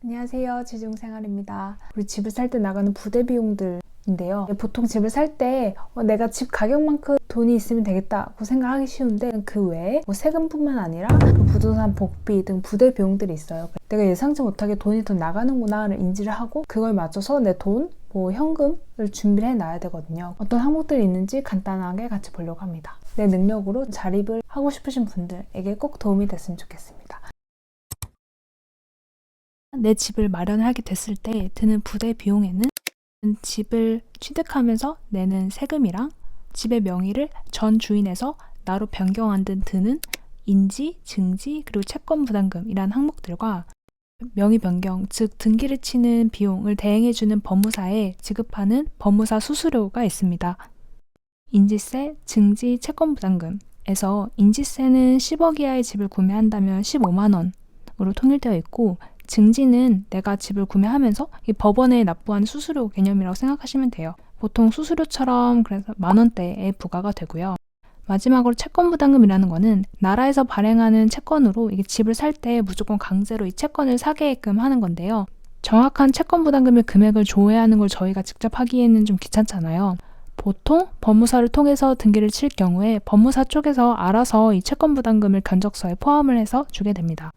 안녕하세요. 지중생활입니다. 우리 집을 살 때 나가는 부대 비용들인데요. 보통 집을 살 때 내가 집 가격만큼 돈이 있으면 되겠다고 생각하기 쉬운데 그 외에 세금뿐만 아니라 부동산 복비 등 부대 비용들이 있어요. 내가 예상치 못하게 돈이 더 나가는구나를 인지를 하고 그걸 맞춰서 내 돈, 현금을 준비를 해놔야 되거든요. 어떤 항목들이 있는지 간단하게 같이 보려고 합니다. 내 능력으로 자립을 하고 싶으신 분들에게 꼭 도움이 됐으면 좋겠습니다. 내 집을 마련하게 됐을 때 드는 부대 비용에는 집을 취득하면서 내는 세금이랑 집의 명의를 전 주인에서 나로 변경한 등 드는 인지, 증지, 그리고 채권 부담금이라는 항목들과 명의 변경, 즉 등기를 치는 비용을 대행해주는 법무사에 지급하는 법무사 수수료가 있습니다. 인지세, 증지, 채권 부담금에서 인지세는 10억 이하의 집을 구매한다면 15만 원으로 통일되어 있고 증지는 내가 집을 구매하면서 이 법원에 납부하는 수수료 개념이라고 생각하시면 돼요. 보통 수수료처럼 그래서 10,000원대에 부과가 되고요. 마지막으로 채권 부담금이라는 거는 나라에서 발행하는 채권으로 이게 집을 살 때 무조건 강제로 이 채권을 사게끔 하는 건데요. 정확한 채권 부담금의 금액을 조회하는 걸 저희가 직접 하기에는 좀 귀찮잖아요. 보통 법무사를 통해서 등기를 칠 경우에 법무사 쪽에서 알아서 이 채권 부담금을 견적서에 포함을 해서 주게 됩니다.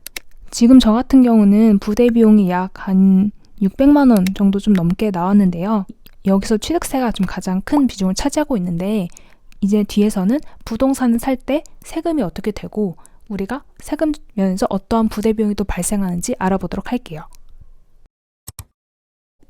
지금 저 같은 경우는 부대 비용이 약 한 600만 원 정도 좀 넘게 나왔는데요. 여기서 취득세가 좀 가장 큰 비중을 차지하고 있는데 이제 뒤에서는 부동산을 살 때 세금이 어떻게 되고 우리가 세금 면에서 어떠한 부대 비용이 또 발생하는지 알아보도록 할게요.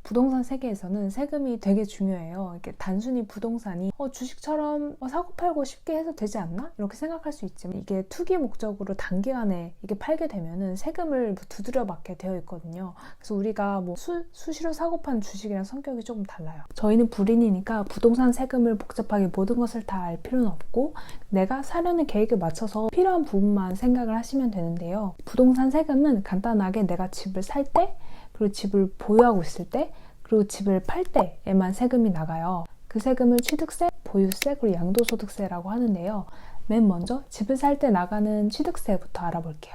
부동산 세계에서는 세금이 되게 중요해요. 이렇게 단순히 부동산이 주식처럼 사고 팔고 쉽게 해서 되지 않나? 이렇게 생각할 수 있지만 이게 투기 목적으로 단기간에 이게 팔게 되면은 세금을 두드려 맞게 되어 있거든요. 그래서 우리가 수시로 사고 파는 주식이랑 성격이 조금 달라요. 저희는 불인이니까 부동산 세금을 복잡하게 모든 것을 다 알 필요는 없고 내가 사려는 계획에 맞춰서 필요한 부분만 생각을 하시면 되는데요. 부동산 세금은 간단하게 내가 집을 살 때 그리고 집을 보유하고 있을 때 그리고 집을 팔 때에만 세금이 나가요. 그 세금을 취득세, 보유세, 그리고 양도소득세라고 하는데요. 맨 먼저 집을 살 때 나가는 취득세부터 알아볼게요.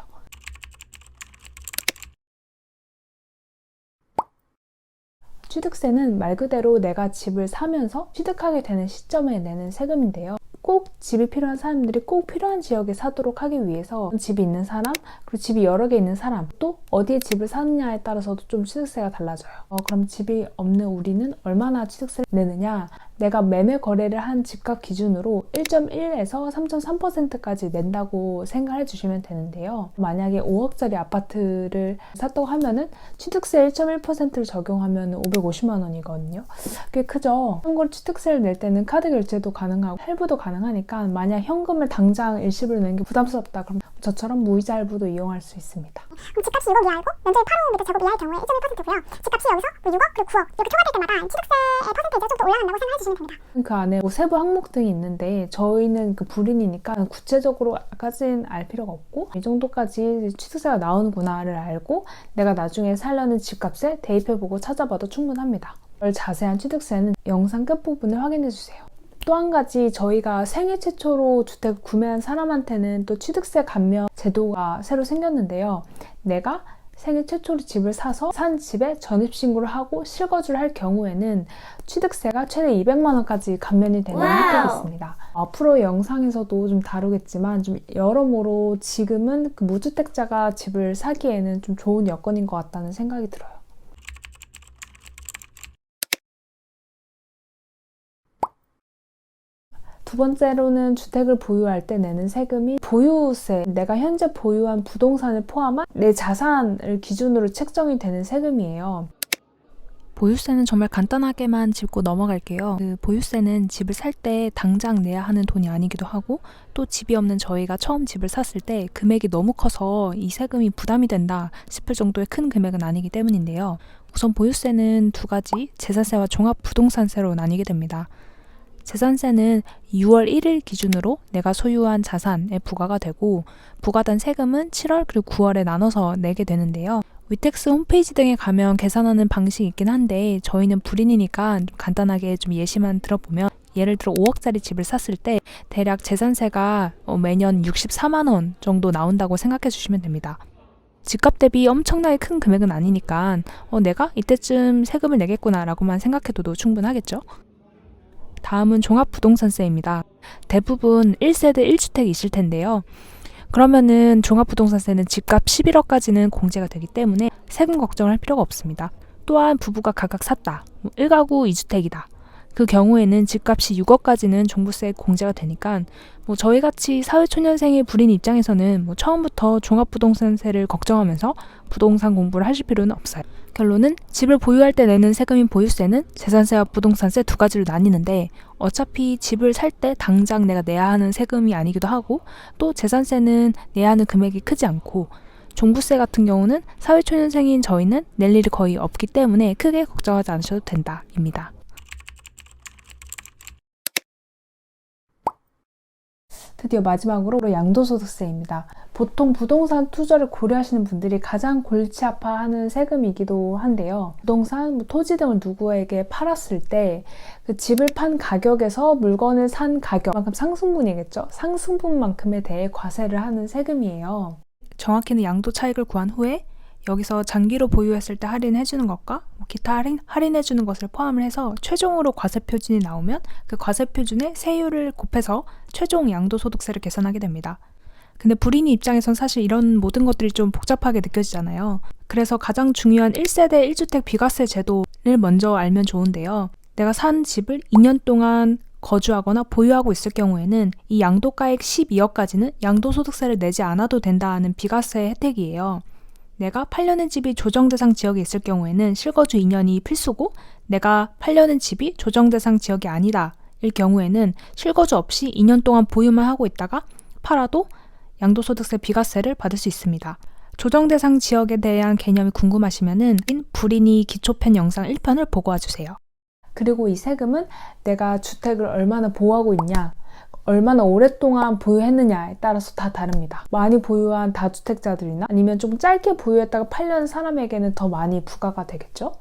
취득세는 말 그대로 내가 집을 사면서 취득하게 되는 시점에 내는 세금인데요. 꼭 집이 필요한 사람들이 꼭 필요한 지역에 사도록 하기 위해서 집이 있는 사람, 그리고 집이 여러 개 있는 사람, 또 어디에 집을 사느냐에 따라서도 좀 취득세가 달라져요. 그럼 집이 없는 우리는 얼마나 취득세를 내느냐? 내가 매매 거래를 한 집값 기준으로 1.1에서 3.3%까지 낸다고 생각해 주시면 되는데요. 만약에 5억짜리 아파트를 샀다고 하면은 취득세 1.1%를 적용하면 550만 원이거든요. 꽤 크죠? 참고로 취득세를 낼 때는 카드 결제도 가능하고 할부도 가능하니까 만약 현금을 당장 일시불로 내는 게 부담스럽다 그럼 저처럼 무이자 할부도 이용할 수 있습니다. 그럼 집값이 6억 이하이고 면적이 8호 제곱 이하의 경우에 1.1%고요. 집값이 여기서 6억 그리고 9억 이렇게 초과될 때마다 취득세의 퍼센테이지가 좀 더 올라간다고 생각해 주시면 됩니다. 그 안에 세부 항목 등이 있는데 저희는 그 불인이니까 구체적으로까지는 알 필요가 없고 이 정도까지 취득세가 나오는구나를 알고 내가 나중에 살려는 집값에 대입해보고 찾아봐도 충분합니다. 자세한 취득세는 영상 끝부분을 확인해 주세요. 또 한 가지 저희가 생애 최초로 주택을 구매한 사람한테는 또 취득세 감면 제도가 새로 생겼는데요. 내가 생애 최초로 집을 사서 산 집에 전입신고를 하고 실거주를 할 경우에는 취득세가 최대 200만 원까지 감면이 되는 혜택이 있습니다. 앞으로 영상에서도 좀 다루겠지만 좀 여러모로 지금은 그 무주택자가 집을 사기에는 좀 좋은 여건인 것 같다는 생각이 들어요. 두 번째로는 주택을 보유할 때 내는 세금이 보유세, 내가 현재 보유한 부동산을 포함한 내 자산을 기준으로 책정이 되는 세금이에요. 보유세는 정말 간단하게만 짚고 넘어갈게요. 그 보유세는 집을 살 때 당장 내야 하는 돈이 아니기도 하고 또 집이 없는 저희가 처음 집을 샀을 때 금액이 너무 커서 이 세금이 부담이 된다 싶을 정도의 큰 금액은 아니기 때문인데요. 우선 보유세는 두 가지 재산세와 종합부동산세로 나뉘게 됩니다. 재산세는 6월 1일 기준으로 내가 소유한 자산에 부과가 되고 부과된 세금은 7월 그리고 9월에 나눠서 내게 되는데요. 위텍스 홈페이지 등에 가면 계산하는 방식이 있긴 한데 저희는 불인이니까 간단하게 좀 예시만 들어보면 예를 들어 5억짜리 집을 샀을 때 대략 재산세가 매년 64만 원 정도 나온다고 생각해 주시면 됩니다. 집값 대비 엄청나게 큰 금액은 아니니까 내가 이때쯤 세금을 내겠구나 라고만 생각해도 충분하겠죠. 다음은 종합부동산세입니다. 대부분 1세대 1주택이 있을 텐데요. 그러면은 종합부동산세는 집값 11억까지는 공제가 되기 때문에 세금 걱정을 할 필요가 없습니다. 또한 부부가 각각 샀다. 1가구 2주택이다. 그 경우에는 집값이 6억까지는 종부세 공제가 되니까 저희같이 사회초년생의 불인 입장에서는 처음부터 종합부동산세를 걱정하면서 부동산 공부를 하실 필요는 없어요. 결론은 집을 보유할 때 내는 세금인 보유세는 재산세와 부동산세 두 가지로 나뉘는데 어차피 집을 살 때 당장 내가 내야 하는 세금이 아니기도 하고 또 재산세는 내야 하는 금액이 크지 않고 종부세 같은 경우는 사회초년생인 저희는 낼 일이 거의 없기 때문에 크게 걱정하지 않으셔도 된다입니다. 드디어 마지막으로 양도소득세입니다. 보통 부동산 투자를 고려하시는 분들이 가장 골치 아파하는 세금이기도 한데요. 부동산, 토지 등을 누구에게 팔았을 때 그 집을 판 가격에서 물건을 산 가격만큼 상승분이겠죠. 상승분만큼에 대해 과세를 하는 세금이에요. 정확히는 양도 차익을 구한 후에 여기서 장기로 보유했을 때 할인해주는 것과 기타 할인해주는 것을 포함을 해서 최종으로 과세표준이 나오면 그 과세표준의 세율을 곱해서 최종 양도소득세를 계산하게 됩니다. 근데 불인이 입장에선 사실 이런 모든 것들이 좀 복잡하게 느껴지잖아요. 그래서 가장 중요한 1세대 1주택 비과세 제도를 먼저 알면 좋은데요. 내가 산 집을 2년 동안 거주하거나 보유하고 있을 경우에는 이 양도가액 12억까지는 양도소득세를 내지 않아도 된다는 비과세 혜택이에요. 내가 팔려는 집이 조정대상 지역에 있을 경우에는 실거주 2년이 필수고 내가 팔려는 집이 조정대상 지역이 아니다 일 경우에는 실거주 없이 2년 동안 보유만 하고 있다가 팔아도 양도소득세 비과세를 받을 수 있습니다. 조정대상 지역에 대한 개념이 궁금하시면은 불인이 기초편 영상 1편을 보고 와주세요. 그리고 이 세금은 내가 주택을 얼마나 보유하고 있냐 얼마나 오랫동안 보유했느냐에 따라서 다 다릅니다. 많이 보유한 다주택자들이나 아니면 좀 짧게 보유했다가 팔려는 사람에게는 더 많이 부과가 되겠죠?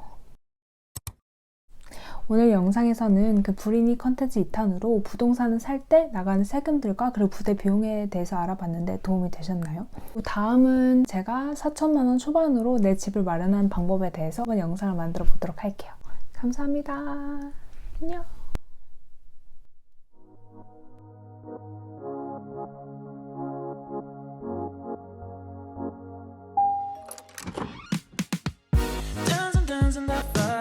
오늘 영상에서는 그 불인이 컨텐츠 2탄으로 부동산을 살 때 나가는 세금들과 그리고 부대 비용에 대해서 알아봤는데 도움이 되셨나요? 다음은 제가 4천만 원 초반으로 내 집을 마련하는 방법에 대해서 한번 영상을 만들어 보도록 할게요. 감사합니다. 안녕. Dancing, dancing that fire.